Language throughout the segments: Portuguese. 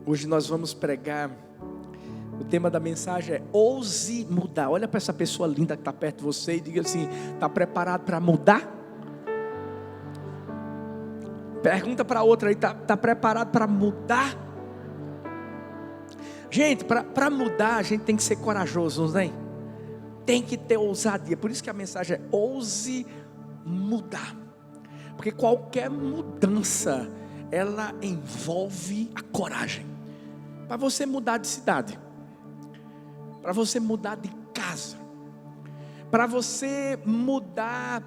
Hoje nós vamos pregar. O tema da mensagem é ouse mudar. Olha para essa pessoa linda que está perto de você e diga assim: está preparado para mudar? Pergunta para outra aí: está preparado para mudar? Gente, para mudar a gente tem que ser corajoso, não tem? Tem que ter ousadia. Por isso que a mensagem é ouse mudar. Porque qualquer mudança, ela envolve a coragem. Para você mudar de cidade, para você mudar de casa, para você mudar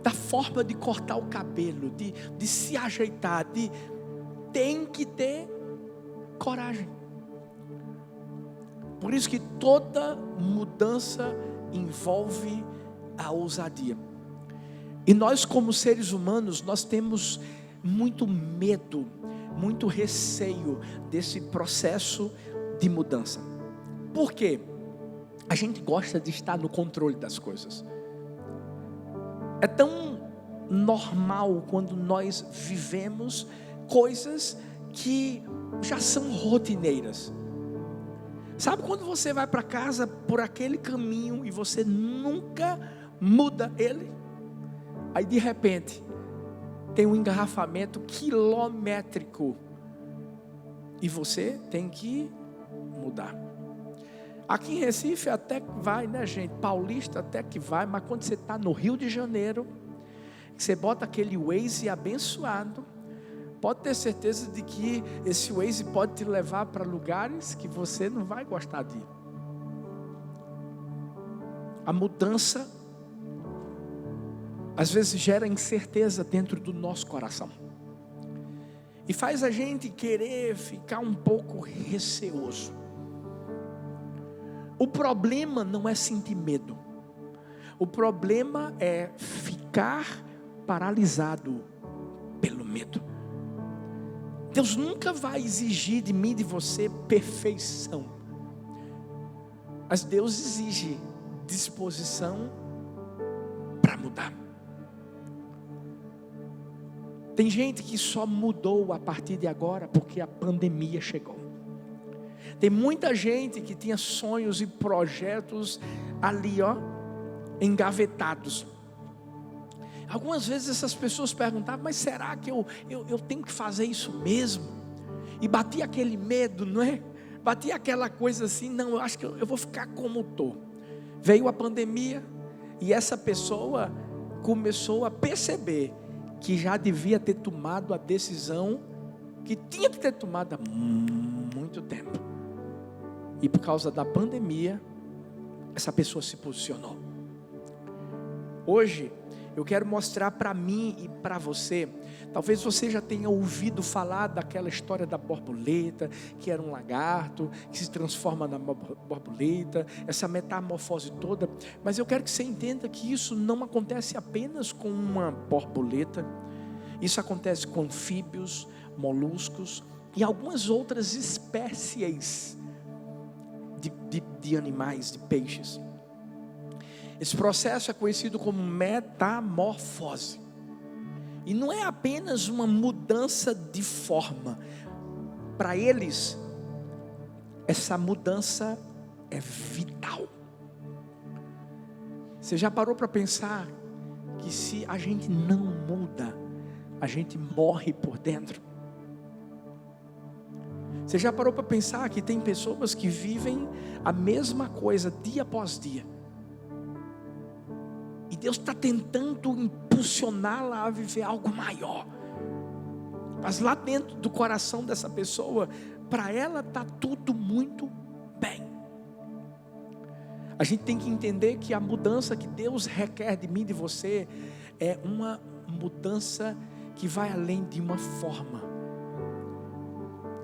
da forma de cortar o cabelo, de se ajeitar, tem que ter coragem. Por isso que toda mudança envolve a ousadia. E nós, como seres humanos, nós temos muito medo, muito receio desse processo de mudança. Por quê? A gente gosta de estar no controle das coisas. É tão normal quando nós vivemos coisas que já são rotineiras. Sabe quando você vai para casa por aquele caminho e você nunca muda ele? Aí de repente tem um engarrafamento quilométrico e você tem que mudar. Aqui em Recife até que vai, né, gente? Paulista até que vai, mas quando você está no Rio de Janeiro, você bota aquele Waze abençoado, pode ter certeza de que esse Waze pode te levar para lugares que você não vai gostar de ir. A mudança às vezes gera incerteza dentro do nosso coração e faz a gente querer ficar um pouco receoso. O problema não é sentir medo, o problema é ficar paralisado pelo medo. Deus nunca vai exigir de mim e de você perfeição, mas Deus exige disposição para mudar. Tem gente que só mudou a partir de agora porque a pandemia chegou. Tem muita gente que tinha sonhos e projetos ali, engavetados. Algumas vezes essas pessoas perguntavam: mas será que eu tenho que fazer isso mesmo? E batia aquele medo, não é? Batia aquela coisa assim: não, eu acho que eu vou ficar como estou. Veio a pandemia e essa pessoa começou a perceber que já devia ter tomado a decisão que tinha que ter tomado há muito tempo. E por causa da pandemia, essa pessoa se posicionou. Hoje, eu quero mostrar para mim e para você. Talvez você já tenha ouvido falar daquela história da borboleta, que era um lagarto, que se transforma na borboleta, essa metamorfose toda. Mas eu quero que você entenda que isso não acontece apenas com uma borboleta. Isso acontece com anfíbios, moluscos e algumas outras espécies de animais, de peixes. Esse processo é conhecido como metamorfose. E não é apenas uma mudança de forma. Para eles, essa mudança é vital. Você já parou para pensar que se a gente não muda, a gente morre por dentro? Você já parou para pensar que tem pessoas que vivem a mesma coisa dia após dia? E Deus está tentando impulsioná-la a viver algo maior. Mas lá dentro do coração dessa pessoa, para ela está tudo muito bem. A gente tem que entender que a mudança que Deus requer de mim e de você é uma mudança que vai além de uma forma.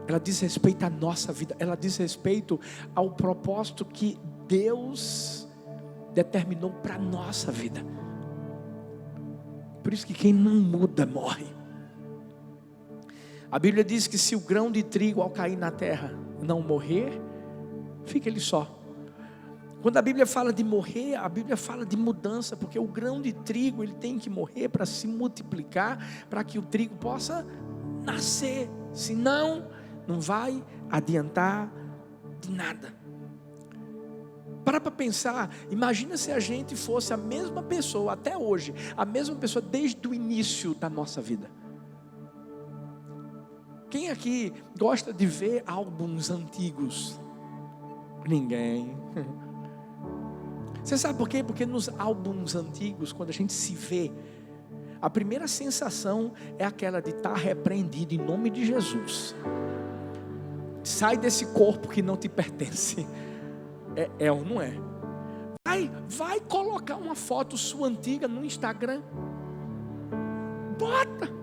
Ela diz respeito à nossa vida, ela diz respeito ao propósito que Deus determinou para a nossa vida. Por isso que quem não muda morre. A Bíblia diz que se o grão de trigo ao cair na terra não morrer, fica ele só. Quando a Bíblia fala de morrer, a Bíblia fala de mudança, porque o grão de trigo ele tem que morrer para se multiplicar, para que o trigo possa nascer, senão não vai adiantar de nada. Para pensar, imagina se a gente fosse a mesma pessoa até hoje, a mesma pessoa desde o início da nossa vida. Quem aqui gosta de ver álbuns antigos? Ninguém. Você sabe por quê? Porque nos álbuns antigos, quando a gente se vê, a primeira sensação é aquela de estar repreendido em nome de Jesus. Sai desse corpo que não te pertence. É ou não é? Vai colocar uma foto sua antiga no Instagram. Bota.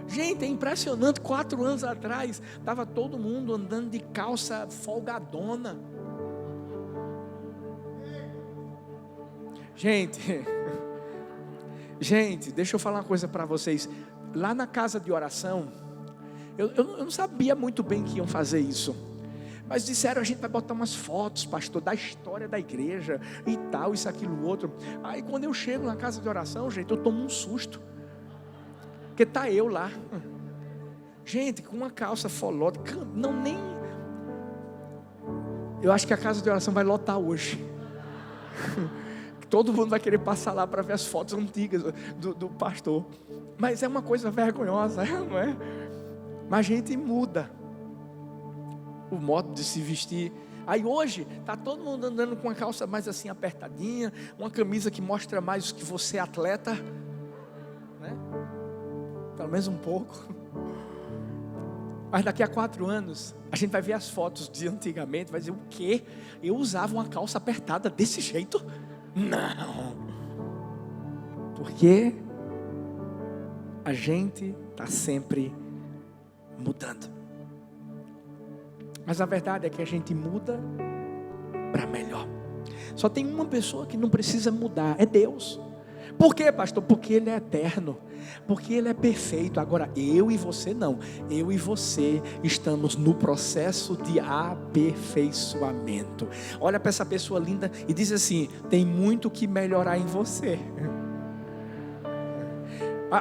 Gente, é impressionante. 4 anos atrás estava todo mundo andando de calça folgadona. Gente, deixa eu falar uma coisa para vocês. Lá na casa de oração, eu não sabia muito bem que iam fazer isso. Mas disseram, a gente vai botar umas fotos, pastor, da história da igreja e tal, isso, aquilo, outro. Aí quando eu chego na casa de oração, gente, eu tomo um susto. Porque tá eu lá. Gente, com uma calça folota. Não, nem... Eu acho que a casa de oração vai lotar hoje. Todo mundo vai querer passar lá para ver as fotos antigas do pastor. Mas é uma coisa vergonhosa, não é? Mas a gente muda o modo de se vestir. Aí hoje está todo mundo andando com uma calça mais assim apertadinha, uma camisa que mostra mais que você é atleta, né? Pelo menos um pouco. Mas daqui a 4 anos a gente vai ver as fotos de antigamente, vai dizer, o quê? Eu usava uma calça apertada desse jeito? Não. Porque a gente está sempre mudando. Mas a verdade é que a gente muda para melhor. Só tem uma pessoa que não precisa mudar, é Deus. Por quê, pastor? Porque Ele é eterno, porque Ele é perfeito. Agora eu e você não. Eu e você estamos no processo de aperfeiçoamento. Olha para essa pessoa linda e diz assim, tem muito que melhorar em você.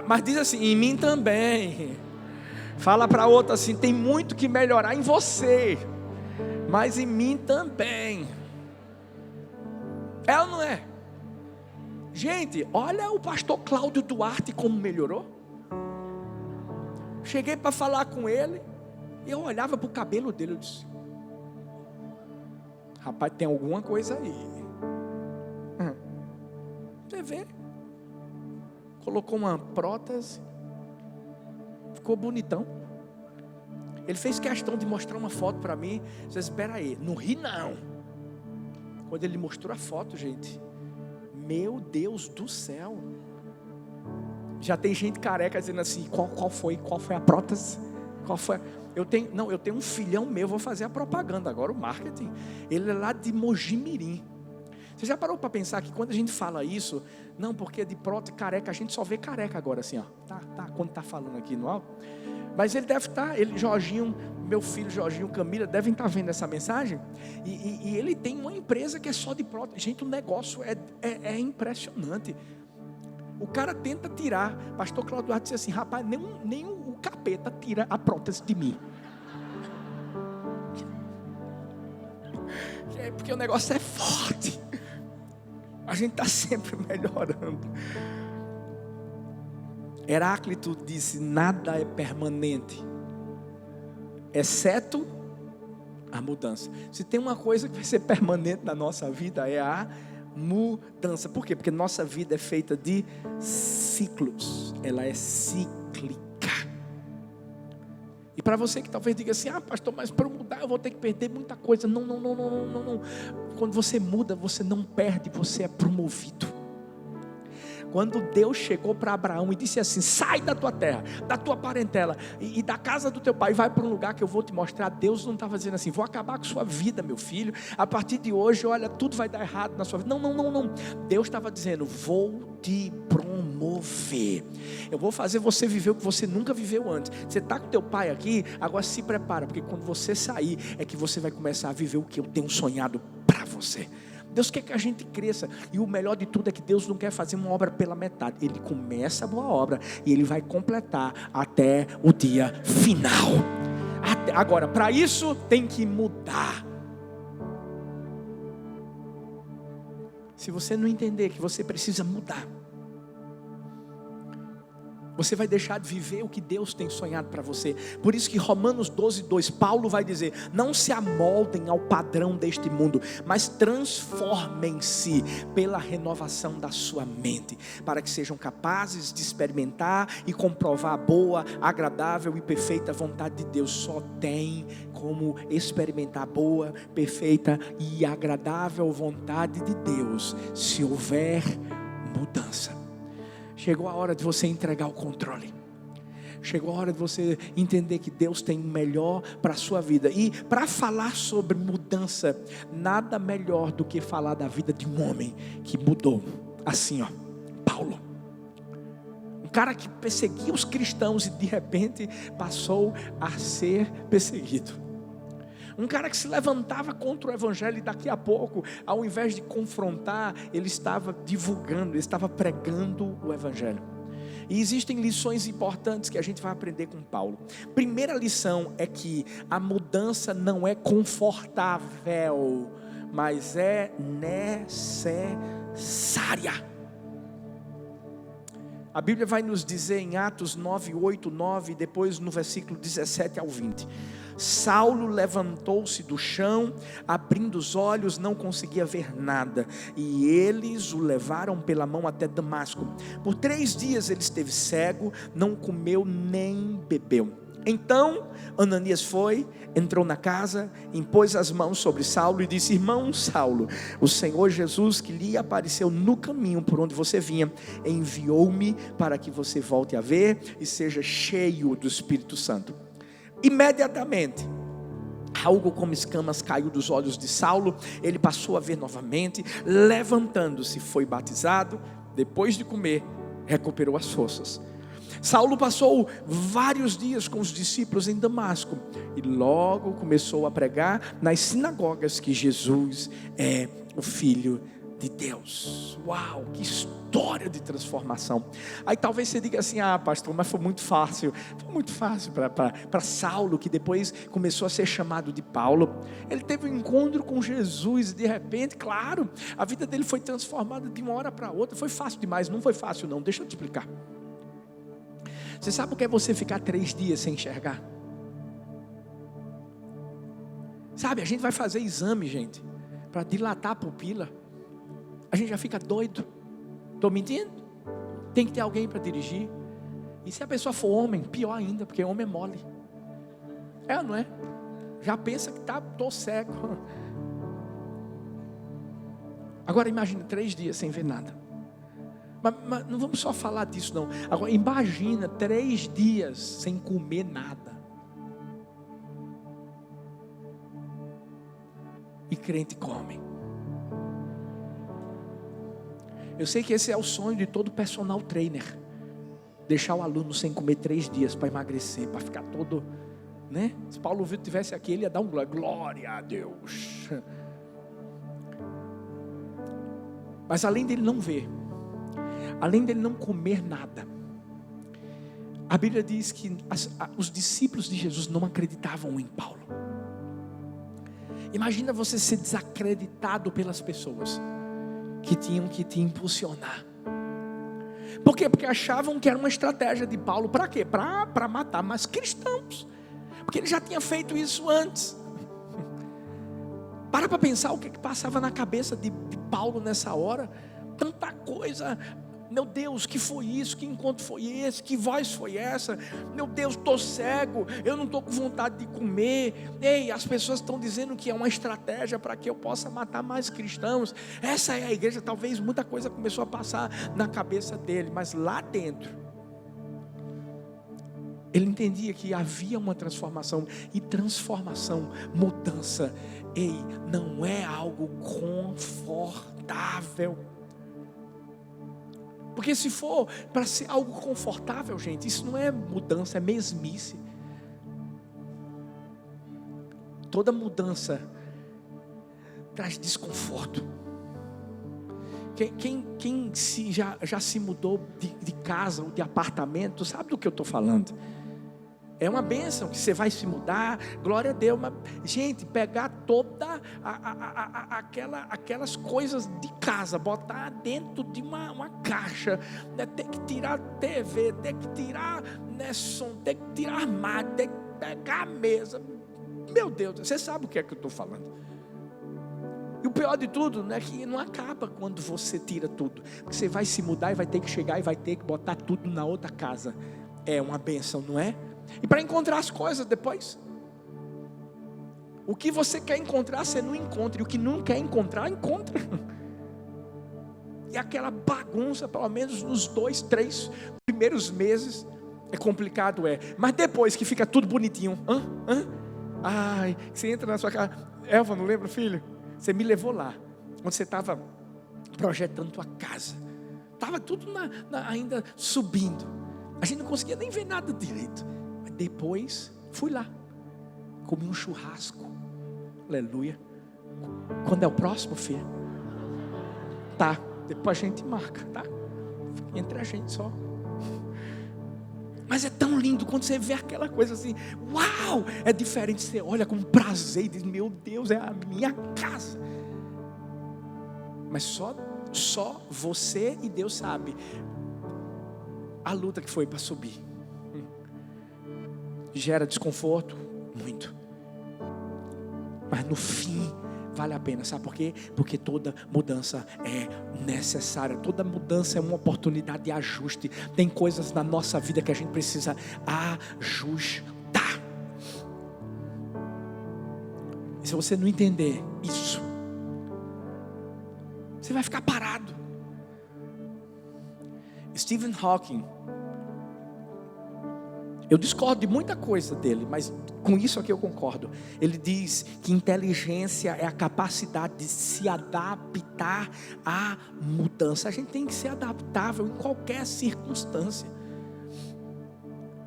Mas diz assim, em mim também. Fala para outra assim, tem muito que melhorar em você, mas em mim também. É ou não é? Gente, olha o pastor Cláudio Duarte como melhorou. Cheguei para falar com ele, e eu olhava para o cabelo dele, eu disse, rapaz, tem alguma coisa aí. Você vê, colocou uma prótese, ficou bonitão. Ele fez questão de mostrar uma foto para mim. Você espera aí, não ri não. Quando ele mostrou a foto, gente, meu Deus do céu, já tem gente careca dizendo assim, qual foi a prótese? Qual foi? Eu tenho um filhão meu, vou fazer a propaganda agora, o marketing. Ele é lá de Mojimirim. Você já parou para pensar que quando a gente fala isso, não, porque de prótese careca, a gente só vê careca agora assim, ó. Tá, quando tá falando aqui no alto. Mas ele deve estar, Jorginho, meu filho Jorginho, Camila, devem estar vendo essa mensagem. E ele tem uma empresa que é só de prótese. Gente, o negócio é impressionante. O cara tenta tirar, pastor Cláudio Duarte disse assim, rapaz, nem o capeta tira a prótese de mim. Porque o negócio é forte. A gente está sempre melhorando. Heráclito disse, nada é permanente, exceto a mudança. Se tem uma coisa que vai ser permanente na nossa vida, é a mudança. Por quê? Porque nossa vida é feita de ciclos. Ela é cíclica. E para você que talvez diga assim, pastor, mas para eu mudar eu vou ter que perder muita coisa. Não. Quando você muda, você não perde, você é promovido. Quando Deus chegou para Abraão e disse assim, sai da tua terra, da tua parentela e da casa do teu pai, vai para um lugar que eu vou te mostrar. Deus não estava dizendo assim, vou acabar com sua vida, meu filho, a partir de hoje, olha, tudo vai dar errado na sua vida. Não. Deus estava dizendo, vou te promover. Eu vou fazer você viver o que você nunca viveu antes. Você está com teu pai aqui, agora se prepara, porque quando você sair, é que você vai começar a viver o que eu tenho sonhado para você. Deus quer que a gente cresça. E o melhor de tudo é que Deus não quer fazer uma obra pela metade. Ele começa a boa obra e Ele vai completar até o dia final. Agora, para isso tem que mudar. Se você não entender que você precisa mudar, você vai deixar de viver o que Deus tem sonhado para você. Por isso que Romanos 12:2, Paulo vai dizer: não se amoldem ao padrão deste mundo, mas transformem-se pela renovação da sua mente, para que sejam capazes de experimentar e comprovar a boa, agradável e perfeita vontade de Deus. Só tem como experimentar a boa, perfeita e agradável vontade de Deus se houver mudança. Chegou a hora de você entregar o controle. Chegou a hora de você entender que Deus tem o melhor para a sua vida. E para falar sobre mudança, nada melhor do que falar da vida de um homem que mudou. Assim, Paulo. Um cara que perseguia os cristãos e de repente passou a ser perseguido. Um cara que se levantava contra o evangelho e daqui a pouco, ao invés de confrontar, ele estava divulgando, ele estava pregando o evangelho. E existem lições importantes que a gente vai aprender com Paulo. Primeira lição é que a mudança não é confortável, mas é necessária. A Bíblia vai nos dizer em Atos 9, 8, 9, depois no versículo 17 ao 20. Saulo levantou-se do chão, abrindo os olhos, não conseguia ver nada, e eles o levaram pela mão até Damasco. Por 3 dias ele esteve cego, não comeu nem bebeu. Então Ananias entrou na casa, impôs as mãos sobre Saulo e disse: irmão Saulo, o Senhor Jesus, que lhe apareceu no caminho por onde você vinha, enviou-me para que você volte a ver e seja cheio do Espírito Santo. Imediatamente algo como escamas caiu dos olhos de Saulo, ele passou a ver novamente, levantando-se, foi batizado, depois de comer, recuperou as forças. Saulo passou vários dias com os discípulos em Damasco, e logo começou a pregar nas sinagogas que Jesus é o Filho de Deus. Uau, que história de transformação. Aí talvez você diga assim: pastor, mas foi muito fácil para Saulo, que depois começou a ser chamado de Paulo. Ele teve um encontro com Jesus e de repente, claro, a vida dele foi transformada de uma hora para outra. Foi fácil demais? Não foi fácil não, deixa eu te explicar. Você sabe o que é você ficar 3 dias sem enxergar? Sabe, a gente vai fazer exame, gente, para dilatar a pupila. A gente já fica doido. Estou mentindo? Tem que ter alguém para dirigir. E se a pessoa for homem, pior ainda, porque homem é mole. É ou não é? Já pensa que estou cego. Agora imagina 3 dias sem ver nada. Mas não vamos só falar disso não. Agora imagina 3 dias sem comer nada. E crente come. Eu sei que esse é o sonho de todo personal trainer. Deixar o aluno sem comer 3 dias para emagrecer, para ficar todo, né? Se Paulo Vitor tivesse aqui, ele ia dar um glória a Deus. Mas além dele não ver, além dele não comer nada, a Bíblia diz que os discípulos de Jesus não acreditavam em Paulo. Imagina você ser desacreditado pelas pessoas que tinham que te impulsionar. Por quê? Porque achavam que era uma estratégia de Paulo. Para quê? Para matar mais cristãos. Porque ele já tinha feito isso antes. Para pensar o que passava na cabeça de Paulo nessa hora. Tanta coisa. Meu Deus, que foi isso? Que encontro foi esse? Que voz foi essa? Meu Deus, estou cego, eu não estou com vontade de comer. Ei, as pessoas estão dizendo que é uma estratégia para que eu possa matar mais cristãos. Essa é a igreja. Talvez muita coisa começou a passar na cabeça dele, mas lá dentro ele entendia que havia uma transformação. E transformação, mudança, ei, não é algo confortável. Porque se for para ser algo confortável, gente, isso não é mudança, é mesmice. Toda mudança traz desconforto. Quem já se mudou de casa ou de apartamento, sabe do que eu estou falando. É uma bênção que você vai se mudar, glória a Deus. Mas, gente, pegar toda aquelas coisas de casa, botar dentro de uma caixa, né? Ter que tirar TV, ter que tirar, né, som, ter que tirar armário, ter que pegar a mesa. Meu Deus, você sabe o que é que eu estou falando. E o pior de tudo, né, é que não acaba quando você tira tudo. Porque você vai se mudar e vai ter que chegar e vai ter que botar tudo na outra casa. É uma bênção, não é? E para encontrar as coisas depois, o que você quer encontrar, você não encontra. E o que não quer encontrar, encontra. E aquela bagunça, pelo menos nos 2, 3 primeiros meses, é complicado, mas depois que fica tudo bonitinho, ai, você entra na sua casa. Elva, não lembra, filho? Você me levou lá, onde você estava projetando tua casa. Estava tudo ainda subindo. A gente não conseguia nem ver nada direito. Mas depois, fui lá. Comi um churrasco. Aleluia. Quando é o próximo, filho? Tá, depois a gente marca, tá? Entre a gente só. Mas é tão lindo quando você vê aquela coisa assim, uau, é diferente, você olha com prazer e diz, meu Deus, é a minha casa. Mas só você e Deus sabe a luta que foi para subir. Gera desconforto, muito. Mas no fim, vale a pena, sabe por quê? Porque toda mudança é necessária. Toda mudança é uma oportunidade de ajuste. Tem coisas na nossa vida que a gente precisa ajustar. E se você não entender isso, você vai ficar parado. Stephen Hawking, eu discordo de muita coisa dele, mas com isso aqui eu concordo. Ele diz que inteligência é a capacidade de se adaptar à mudança. A gente tem que ser adaptável em qualquer circunstância.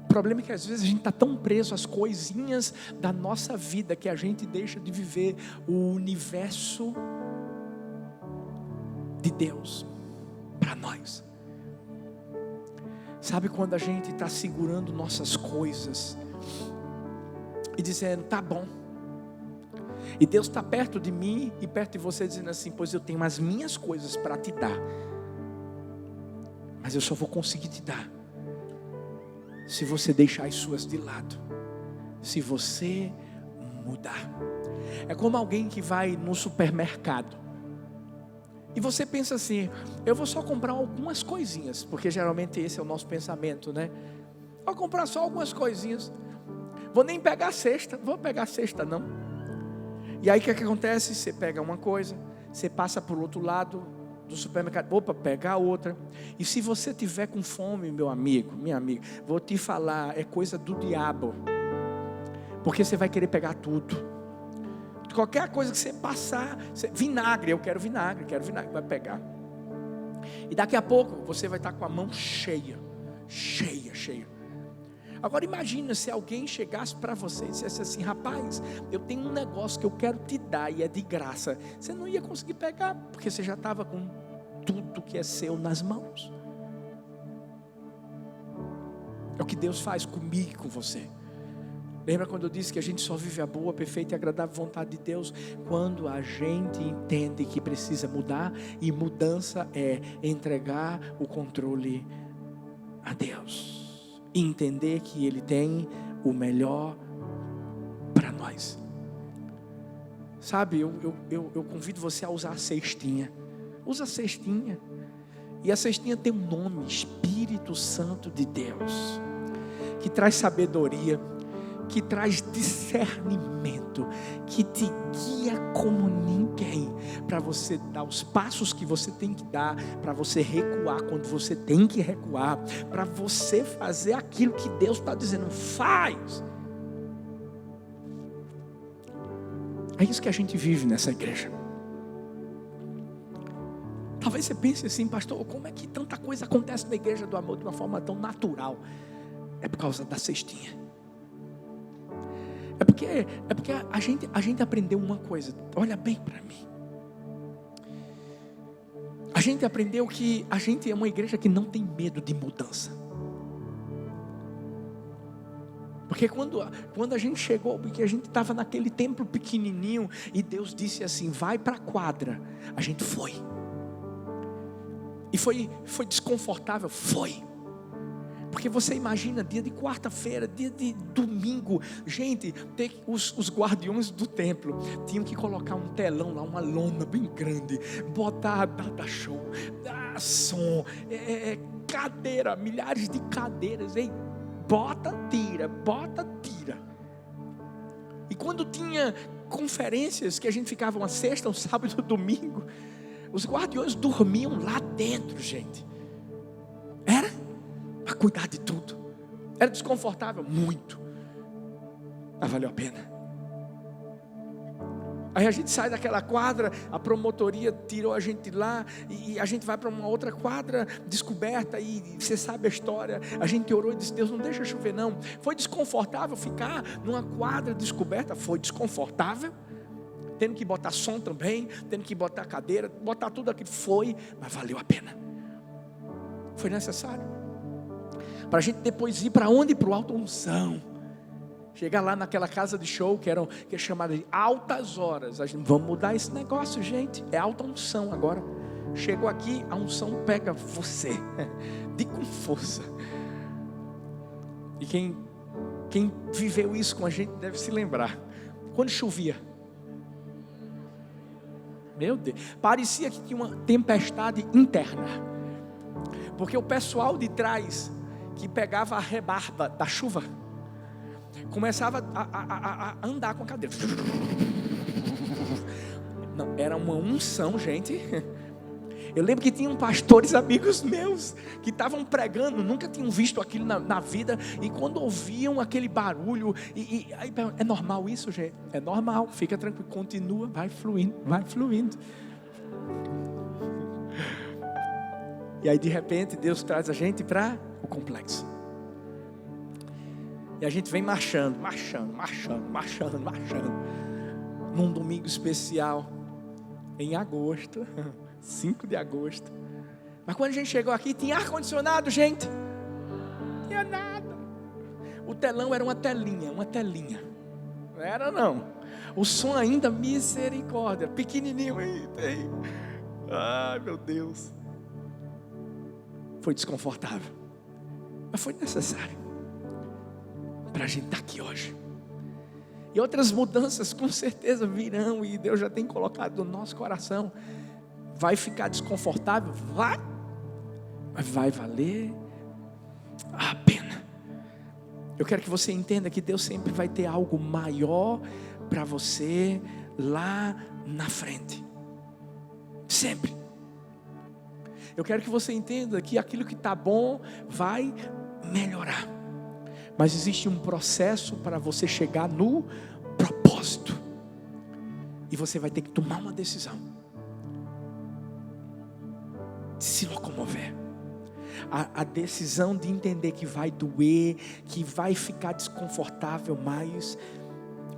O problema é que às vezes a gente está tão preso às coisinhas da nossa vida que a gente deixa de viver o universo de Deus para nós. Sabe quando a gente está segurando nossas coisas e dizendo, tá bom, e Deus está perto de mim e perto de você dizendo assim, pois eu tenho as minhas coisas para te dar, mas eu só vou conseguir te dar se você deixar as suas de lado, se você mudar. É como alguém que vai no supermercado e você pensa assim, eu vou só comprar algumas coisinhas, porque geralmente esse é o nosso pensamento, né? Vou comprar só algumas coisinhas, vou nem pegar a cesta, vou pegar a cesta não. E aí o que acontece? Você pega uma coisa, você passa para o outro lado do supermercado, opa, pega a outra. E se você tiver com fome, meu amigo, minha amiga, vou te falar, é coisa do diabo, porque você vai querer pegar tudo. Qualquer coisa que você passar, vinagre, eu quero vinagre, vai pegar. E daqui a pouco você vai estar com a mão cheia. Agora imagina se alguém chegasse para você e dissesse assim, rapaz, eu tenho um negócio que eu quero te dar e é de graça. Você não ia conseguir pegar, porque você já estava com tudo que é seu nas mãos. É o que Deus faz comigo e com você. Lembra quando eu disse que a gente só vive a boa, perfeita e agradável vontade de Deus? Quando a gente entende que precisa mudar. E mudança é entregar o controle a Deus. E entender que Ele tem o melhor para nós. Sabe, eu convido você a usar a cestinha. Usa a cestinha. E a cestinha tem um nome, Espírito Santo de Deus, que traz sabedoria, que traz discernimento, que te guia como ninguém, para você dar os passos que você tem que dar, para você recuar quando você tem que recuar, para você fazer aquilo que Deus está dizendo, faz. É isso que a gente vive nessa igreja. Talvez você pense assim, pastor, como é que tanta coisa acontece na igreja do amor de uma forma tão natural? É por causa da cestinha. É porque a gente aprendeu uma coisa. Olha bem para mim. A gente aprendeu que a gente é uma igreja que não tem medo de mudança. Porque quando a gente chegou, porque a gente estava naquele templo pequenininho, e Deus disse assim, vai para a quadra, a gente foi. E foi desconfortável, foi. Porque você imagina, dia de quarta-feira, dia de domingo, gente, os guardiões do templo tinham que colocar um telão lá, uma lona bem grande, botar data show, dar som, cadeira, milhares de cadeiras, bota, tira. E quando tinha conferências que a gente ficava uma sexta, um sábado e um domingo, os guardiões dormiam lá dentro, gente. Era para cuidar de tudo. Era desconfortável, muito, mas valeu a pena. Aí a gente sai daquela quadra, a promotoria tirou a gente lá, e a gente vai para uma outra quadra descoberta, e você sabe a história. A gente orou e disse, Deus, não deixa chover não. Foi desconfortável ficar numa quadra descoberta, foi desconfortável, tendo que botar som também, tendo que botar cadeira, botar tudo aquilo, mas valeu a pena. Foi necessário, para a gente depois ir para onde? Para o Alta Unção. Chegar lá naquela casa de show que é chamada de Altas Horas. A gente, vamos mudar esse negócio, gente. É alta unção agora. Chegou aqui, a unção pega você de com força. E quem viveu isso com a gente deve se lembrar. Quando chovia, meu Deus, parecia que tinha uma tempestade interna. Porque o pessoal de trás, que pegava a rebarba da chuva, começava a andar com a cadeira. Não, era uma unção, gente. Eu lembro que tinham pastores amigos meus que estavam pregando, nunca tinham visto aquilo na vida, e quando ouviam aquele barulho, aí, é normal isso, gente? É normal, fica tranquilo, continua, vai fluindo. E aí de repente Deus traz a gente para o complexo. E a gente vem marchando. Num domingo especial, em agosto, 5 de agosto. Mas quando a gente chegou aqui, tinha ar-condicionado, gente. Não tinha nada. O telão era uma telinha. Não era não. O som ainda, misericórdia, pequenininho. Ai, meu Deus. Foi desconfortável, mas foi necessário para a gente estar aqui hoje. E outras mudanças com certeza virão, e Deus já tem colocado no nosso coração. Vai ficar desconfortável? Vai, mas vai valer a pena. Eu quero que você entenda que Deus sempre vai ter algo maior para você lá na frente. Sempre. Eu quero que você entenda que aquilo que está bom vai melhorar. Mas existe um processo para você chegar no propósito. E você vai ter que tomar uma decisão de se locomover. A decisão de entender que vai doer, que vai ficar desconfortável, mas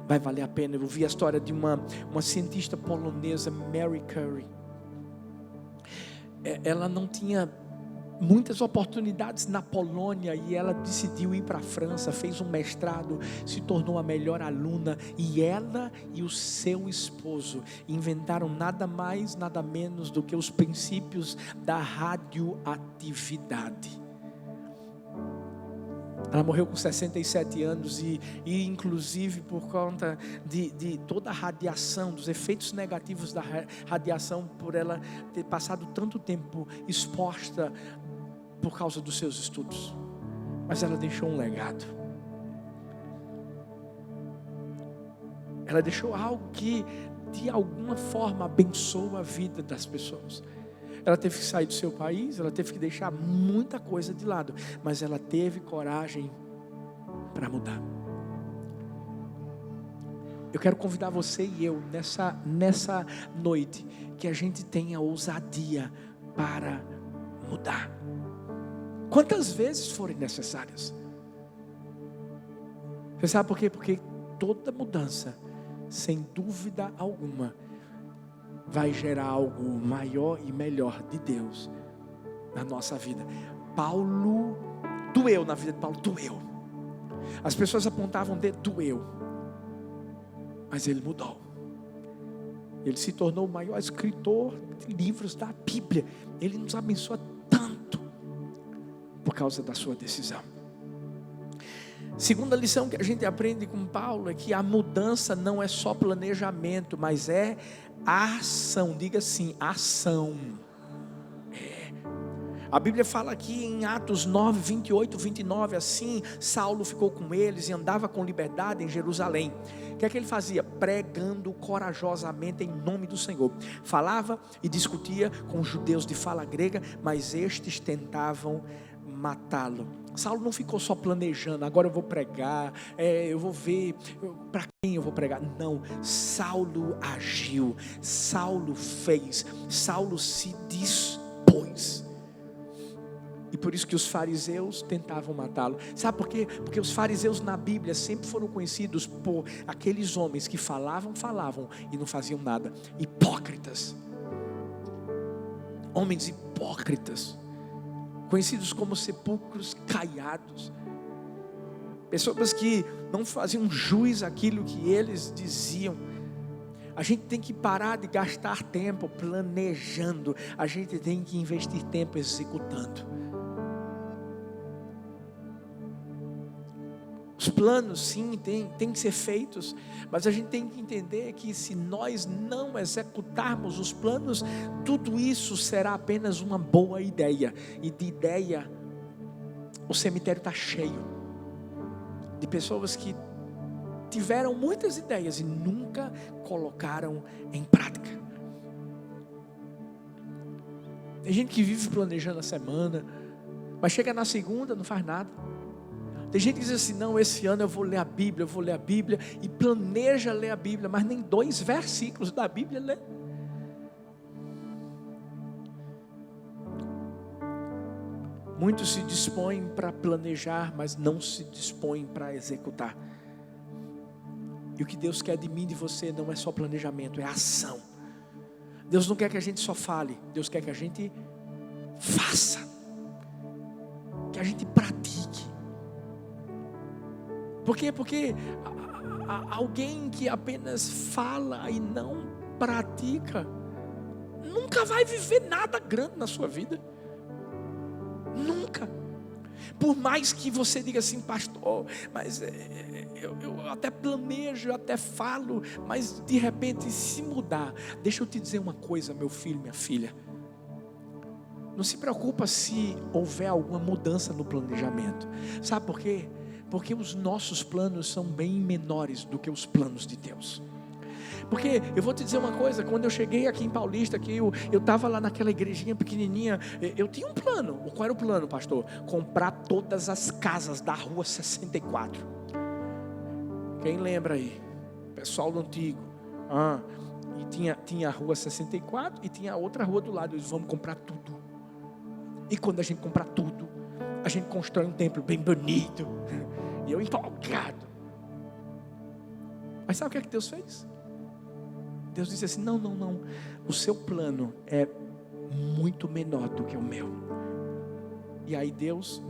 vai valer a pena. Eu vi a história de uma cientista polonesa, Mary Curie. Ela não tinha muitas oportunidades na Polônia, e ela decidiu ir para a França, fez um mestrado, se tornou a melhor aluna, e ela e o seu esposo inventaram nada mais, nada menos do que os princípios da radioatividade. Ela morreu com 67 anos e inclusive por conta de toda a radiação, dos efeitos negativos da radiação, por ela ter passado tanto tempo exposta por causa dos seus estudos. Mas ela deixou um legado. Ela deixou algo que de alguma forma abençoa a vida das pessoas. Ela teve que sair do seu país, ela teve que deixar muita coisa de lado, mas ela teve coragem para mudar. Eu quero convidar você e eu nessa noite, que a gente tenha ousadia para mudar. Quantas vezes forem necessárias. Você sabe por quê? Porque toda mudança, sem dúvida alguma, vai gerar algo maior e melhor de Deus na nossa vida. Paulo doeu, na vida de Paulo doeu. As pessoas apontavam o dedo, doeu. Mas ele mudou. Ele se tornou o maior escritor de livros da Bíblia. Ele nos abençoa tanto por causa da sua decisão. Segunda lição que a gente aprende com Paulo é que a mudança não é só planejamento, mas é ação. Diga assim, ação. A Bíblia fala aqui em Atos 9, 28, 29, assim, Saulo ficou com eles e andava com liberdade em Jerusalém. O que é que ele fazia? Pregando corajosamente em nome do Senhor. Falava e discutia com os judeus de fala grega, mas estes tentavam matá-lo. Saulo não ficou só planejando, agora eu vou pregar, eu vou ver para quem eu vou pregar. Não, Saulo agiu, Saulo fez, Saulo se dispôs. E por isso que os fariseus tentavam matá-lo. Sabe por quê? Porque os fariseus na Bíblia sempre foram conhecidos por aqueles homens que falavam e não faziam nada. Hipócritas. Homens hipócritas. Conhecidos como sepulcros caiados. Pessoas que não faziam jus àquilo que eles diziam. A gente tem que parar de gastar tempo planejando. A gente tem que investir tempo executando. Os planos sim, tem que ser feitos, mas a gente tem que entender que se nós não executarmos os planos, tudo isso será apenas uma boa ideia. E de ideia, o cemitério está cheio de pessoas que tiveram muitas ideias e nunca colocaram em prática. Tem gente que vive planejando a semana, mas chega na segunda, não faz nada. Tem gente que diz assim, não, esse ano eu vou ler a Bíblia, e planeja ler a Bíblia, mas nem 2 versículos da Bíblia lê. Muitos se dispõem para planejar, mas não se dispõem para executar. E o que Deus quer de mim e de você não é só planejamento, é ação. Deus não quer que a gente só fale, Deus quer que a gente faça, que a gente pratique. Por quê? Porque alguém que apenas fala e não pratica, nunca vai viver nada grande na sua vida. Nunca. Por mais que você diga assim, pastor, mas eu até planejo, eu até falo, mas de repente se mudar. Deixa eu te dizer uma coisa, meu filho, minha filha. Não se preocupa se houver alguma mudança no planejamento. Sabe por quê? Porque os nossos planos são bem menores do que os planos de Deus. Porque eu vou te dizer uma coisa, quando eu cheguei aqui em Paulista, que eu estava lá naquela igrejinha pequenininha, eu tinha um plano. Qual era o plano, pastor? Comprar todas as casas da rua 64. Quem lembra aí? Pessoal do antigo. E tinha a rua 64 e tinha a outra rua do lado. Eles vamos comprar tudo. E quando a gente comprar tudo, a gente constrói um templo bem bonito. E eu empolgado. Mas sabe o que é que Deus fez? Deus disse assim, não. O seu plano é muito menor do que o meu. E aí Deus,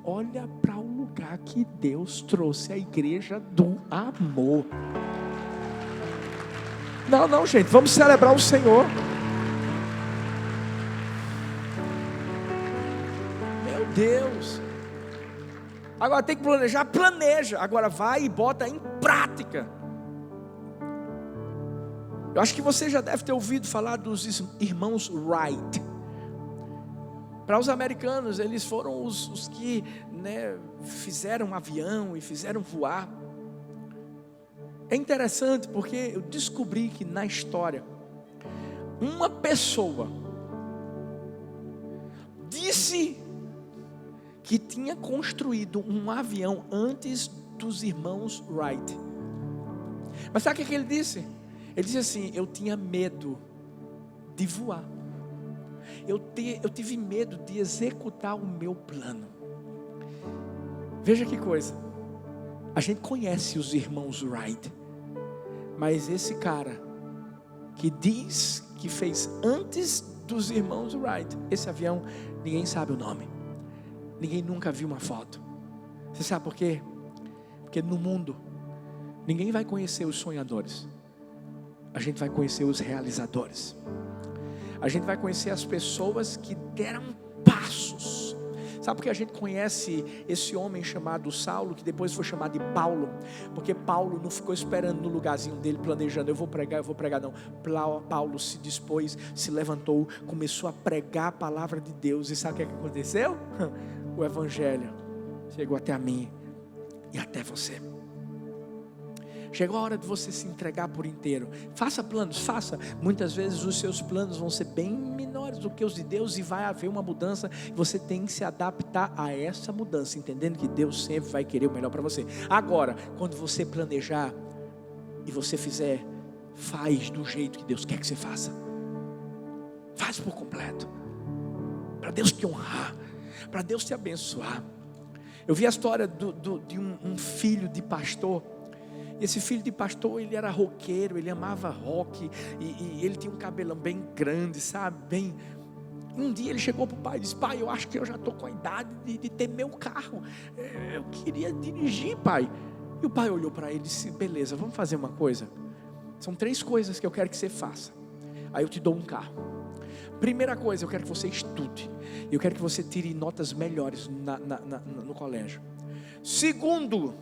olha para o lugar que Deus trouxe a igreja do amor. Não, gente, vamos celebrar o Senhor. Meu Deus. Agora tem que planejar, planeja. Agora vai e bota em prática. Eu acho que você já deve ter ouvido falar dos irmãos Wright. Para os americanos, eles foram os que fizeram um avião e fizeram voar. É interessante porque eu descobri que na história, uma pessoa disse que tinha construído um avião antes dos irmãos Wright. Mas sabe o que ele disse? Ele disse assim, eu tinha medo de voar. Eu tive medo de executar o meu plano. Veja que coisa. A gente conhece os irmãos Wright. Mas esse cara que diz que fez antes dos irmãos Wright. Esse avião, ninguém sabe o nome. Ninguém nunca viu uma foto. Você sabe por quê? Porque no mundo, ninguém vai conhecer os sonhadores. A gente vai conhecer os realizadores. A gente vai conhecer as pessoas que deram passos. Sabe por que a gente conhece esse homem chamado Saulo, que depois foi chamado de Paulo? Porque Paulo não ficou esperando no lugarzinho dele, planejando, eu vou pregar, não. Paulo se dispôs, se levantou, começou a pregar a palavra de Deus. E sabe o que aconteceu? O evangelho chegou até a mim e até você. Chegou a hora de você se entregar por inteiro. Faça planos, faça. Muitas vezes os seus planos vão ser bem menores do que os de Deus, e vai haver uma mudança. Você tem que se adaptar a essa mudança, entendendo que Deus sempre vai querer o melhor para você. Agora, quando você planejar e você fizer, faz do jeito que Deus quer que você faça. Faz por completo, para Deus te honrar, para Deus te abençoar. Eu vi a história de um filho de pastor. Esse filho de pastor, ele era roqueiro, ele amava rock, e ele tinha um cabelão bem grande, sabe, bem... Um dia ele chegou para o pai e disse: pai, eu acho que eu já estou com a idade de ter meu carro, eu queria dirigir, pai. E o pai olhou para ele e disse: beleza, vamos fazer uma coisa. São 3 coisas que eu quero que você faça, aí eu te dou um carro. Primeira coisa, eu quero que você estude, eu quero que você tire notas melhores no colégio. Segundo,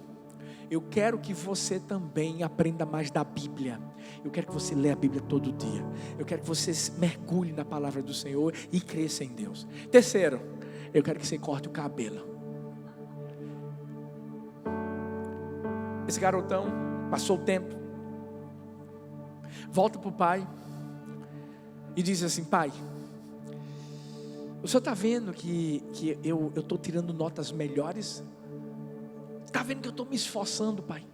eu quero que você também aprenda mais da Bíblia. Eu quero que você leia a Bíblia todo dia. Eu quero que você mergulhe na palavra do Senhor e cresça em Deus. Terceiro, eu quero que você corte o cabelo. Esse garotão passou o tempo, volta para o pai e diz assim: pai, o senhor está vendo que eu estou tirando notas melhores? Está vendo que eu estou me esforçando, pai?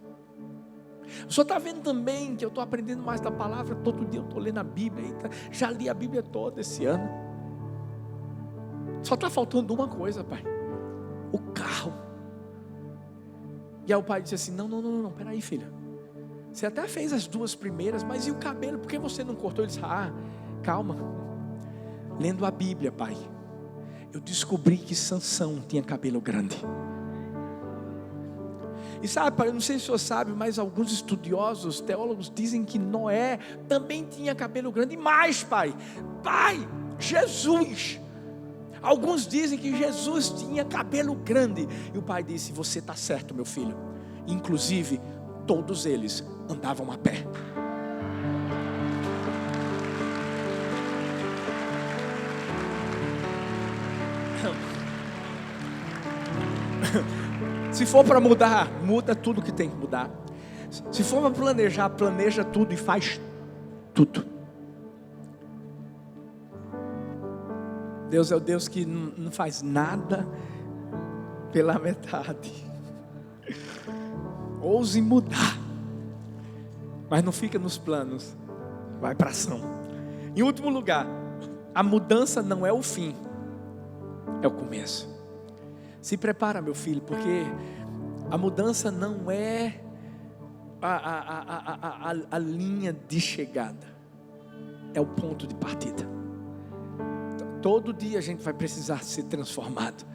O senhor está vendo também que eu estou aprendendo mais da palavra? Todo dia eu estou lendo a Bíblia. Eita, já li a Bíblia toda esse ano. Só está faltando uma coisa, pai: o carro. E aí o pai disse assim: não, peraí, filha, você até fez as 2 primeiras, mas e o cabelo? Por que você não cortou? Ele disse: calma. Lendo a Bíblia, pai, eu descobri que Sansão tinha cabelo grande. E sabe, pai, eu não sei se o senhor sabe, mas alguns estudiosos, teólogos dizem que Noé também tinha cabelo grande. E mais, pai, Jesus, alguns dizem que Jesus tinha cabelo grande. E o pai disse: você está certo, meu filho. Inclusive, todos eles andavam a pé. Se for para mudar, muda tudo que tem que mudar. Se for para planejar, planeja tudo e faz tudo. Deus é o Deus que não faz nada pela metade. Ouse mudar, mas não fica nos planos, vai para ação. Em último lugar, a mudança não é o fim, é o começo. Se prepara, meu filho, porque a mudança não é a linha de chegada, é o ponto de partida. Todo dia a gente vai precisar ser transformado.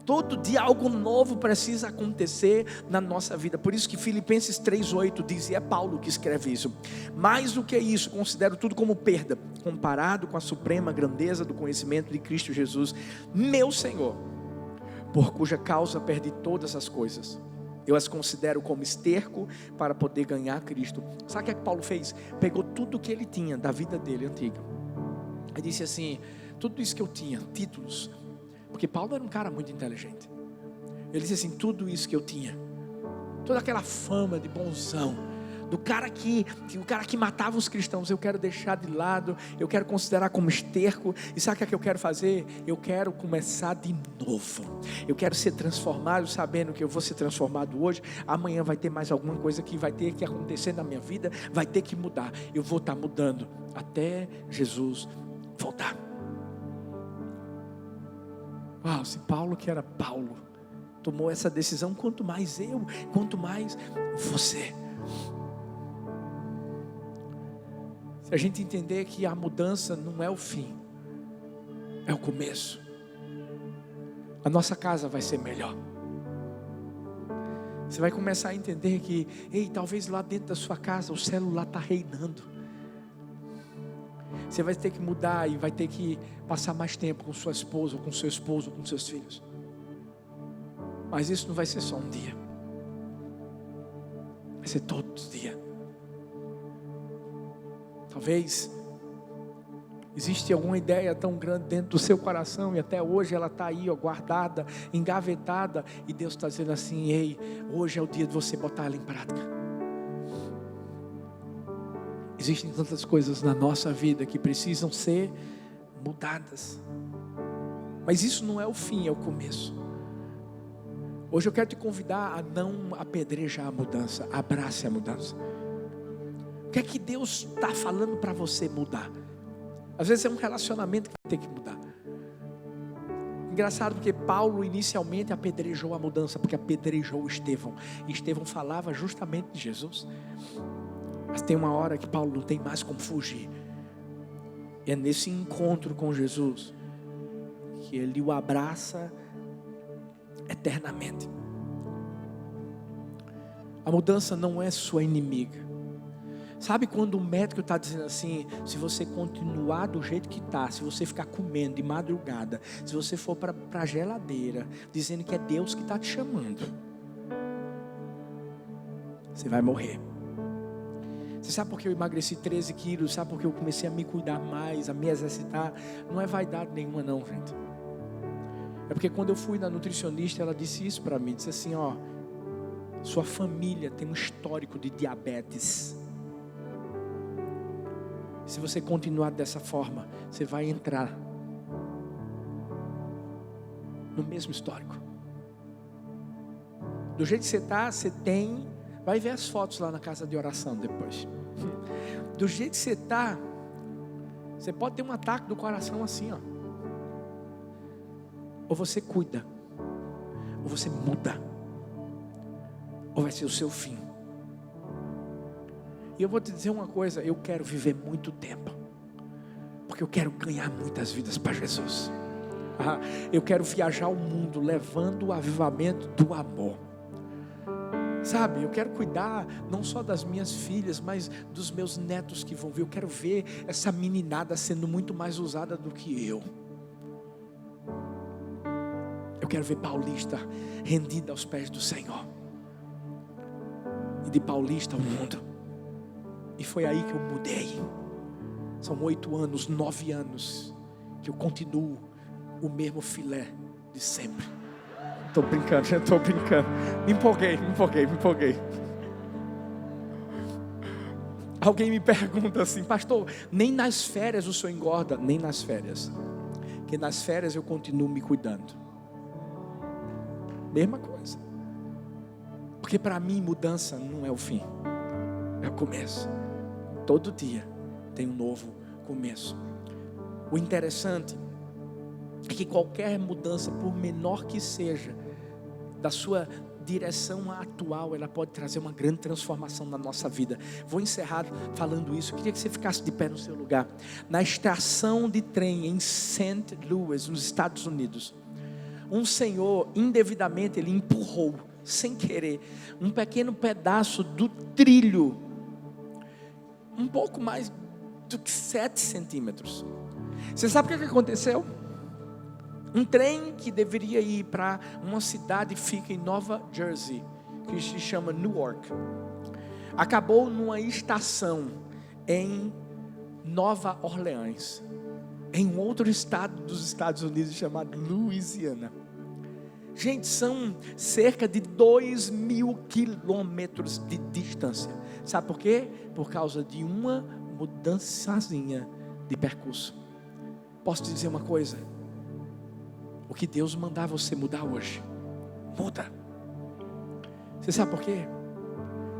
Todo dia algo novo precisa acontecer na nossa vida. Por isso que Filipenses 3:8 diz, e é Paulo que escreve isso: mais do que isso, considero tudo como perda, comparado com a suprema grandeza do conhecimento de Cristo Jesus, meu Senhor, por cuja causa perdi todas as coisas. Eu as considero como esterco para poder ganhar Cristo. Sabe o que é que Paulo fez? Pegou tudo que ele tinha da vida dele antiga e disse assim: tudo isso que eu tinha, títulos, porque Paulo era um cara muito inteligente. Ele disse assim: tudo isso que eu tinha, toda aquela fama de bonzão, do cara o cara que matava os cristãos, eu quero deixar de lado, eu quero considerar como esterco. E sabe o que eu quero fazer? Eu quero começar de novo. Eu quero ser transformado, sabendo que eu vou ser transformado hoje. Amanhã vai ter mais alguma coisa que vai ter que acontecer na minha vida, vai ter que mudar. Eu vou estar mudando até Jesus voltar. Uau, se Paulo, que era Paulo, tomou essa decisão, quanto mais eu, quanto mais você. Se a gente entender que a mudança não é o fim, é o começo, a nossa casa vai ser melhor. Você vai começar a entender que, talvez lá dentro da sua casa o celular está reinando. Você vai ter que mudar e vai ter que passar mais tempo com sua esposa, ou com seu esposo, ou com seus filhos. Mas isso não vai ser só um dia, vai ser todos os dias. Talvez existe alguma ideia tão grande dentro do seu coração e até hoje ela está aí, guardada, engavetada, e Deus está dizendo assim: hoje é o dia de você botar ela em prática. Existem tantas coisas na nossa vida que precisam ser mudadas, mas isso não é o fim, é o começo. Hoje eu quero te convidar a não apedrejar a mudança, abrace a mudança. O que é que Deus está falando para você mudar? Às vezes é um relacionamento que tem que mudar. Engraçado porque Paulo inicialmente apedrejou a mudança, porque apedrejou Estevão. E Estevão falava justamente de Jesus. Mas tem uma hora que Paulo não tem mais como fugir. E é nesse encontro com Jesus que ele o abraça eternamente. A mudança não é sua inimiga. Sabe quando o médico está dizendo assim: se você continuar do jeito que está, se você ficar comendo de madrugada, se você for para a geladeira, dizendo que é Deus que está te chamando, você vai morrer. Você sabe por que eu emagreci 13 quilos? Sabe por que eu comecei a me cuidar mais, a me exercitar? Não é vaidade nenhuma não, gente. É porque quando eu fui na nutricionista, ela disse isso para mim, disse assim: sua família tem um histórico de diabetes. Se você continuar dessa forma, você vai entrar no mesmo histórico. Do jeito que você está, você tem... Vai ver as fotos lá na casa de oração depois. Do jeito que você está, você pode ter um ataque do coração assim, Ou você cuida, ou você muda, ou vai ser o seu fim. E eu vou te dizer uma coisa: eu quero viver muito tempo, porque eu quero ganhar muitas vidas para Jesus. Eu quero viajar o mundo levando o avivamento do amor. Sabe, eu quero cuidar não só das minhas filhas, mas dos meus netos que vão vir. Eu quero ver essa meninada sendo muito mais usada do que eu. Eu quero ver Paulista rendida aos pés do Senhor, e de Paulista ao mundo. E foi aí que eu mudei. São 8 anos, 9 anos que eu continuo o mesmo filé de sempre. Estou brincando, já estou brincando. Me empolguei. Alguém me pergunta assim: pastor, nem nas férias o senhor engorda? Nem nas férias, porque nas férias eu continuo me cuidando. Mesma coisa. Porque para mim mudança não é o fim, é o começo. Todo dia tem um novo começo. O interessante é que qualquer mudança, por menor que seja, da sua direção atual, ela pode trazer uma grande transformação na nossa vida. Vou encerrar falando isso. Eu queria que você ficasse de pé no seu lugar. Na estação de trem em St. Louis, nos Estados Unidos, um senhor indevidamente ele empurrou, sem querer, um pequeno pedaço do trilho, um pouco mais do que 7 centímetros. Você sabe o que aconteceu? Um trem que deveria ir para uma cidade que fica em Nova Jersey, que se chama Newark, acabou numa estação em Nova Orleans, em um outro estado dos Estados Unidos chamado Louisiana. Gente, são cerca de 2.000 quilômetros de distância. Sabe por quê? Por causa de uma mudançazinha de percurso. Posso te dizer uma coisa? O que Deus mandar você mudar hoje, muda. Você sabe por quê?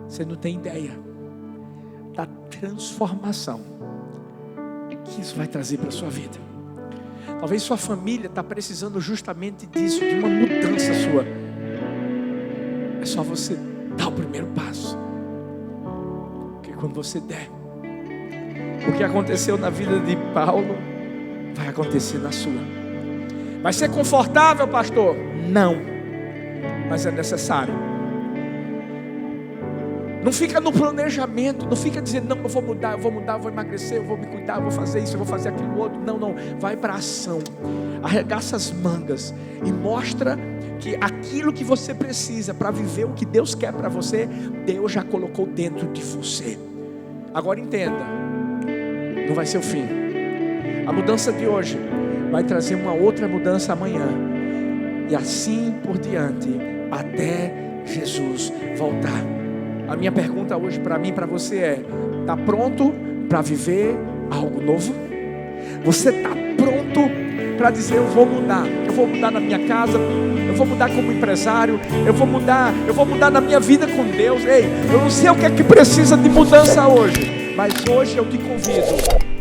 Você não tem ideia da transformação que isso vai trazer para a sua vida. Talvez sua família está precisando justamente disso, de uma mudança sua. É só você dar o primeiro passo. Porque quando você der, O que aconteceu na vida de Paulo vai acontecer na sua. Vai ser confortável, pastor? Não, mas é necessário. Não fica no planejamento, não fica dizendo, não, eu vou mudar, eu vou emagrecer, eu vou me cuidar, eu vou fazer isso, eu vou fazer aquilo outro. Não, vai para a ação. Arregaça as mangas e mostra que aquilo que você precisa para viver o que Deus quer para você, Deus já colocou dentro de você. Agora entenda, não vai ser o fim. A mudança de hoje vai trazer uma outra mudança amanhã, e assim por diante, até Jesus voltar. A minha pergunta hoje para mim e para você é: está pronto para viver algo novo? Você está pronto para dizer, eu vou mudar na minha casa, eu vou mudar como empresário, eu vou mudar na minha vida com Deus? Ei, eu não sei o que é que precisa de mudança hoje, mas hoje eu te convido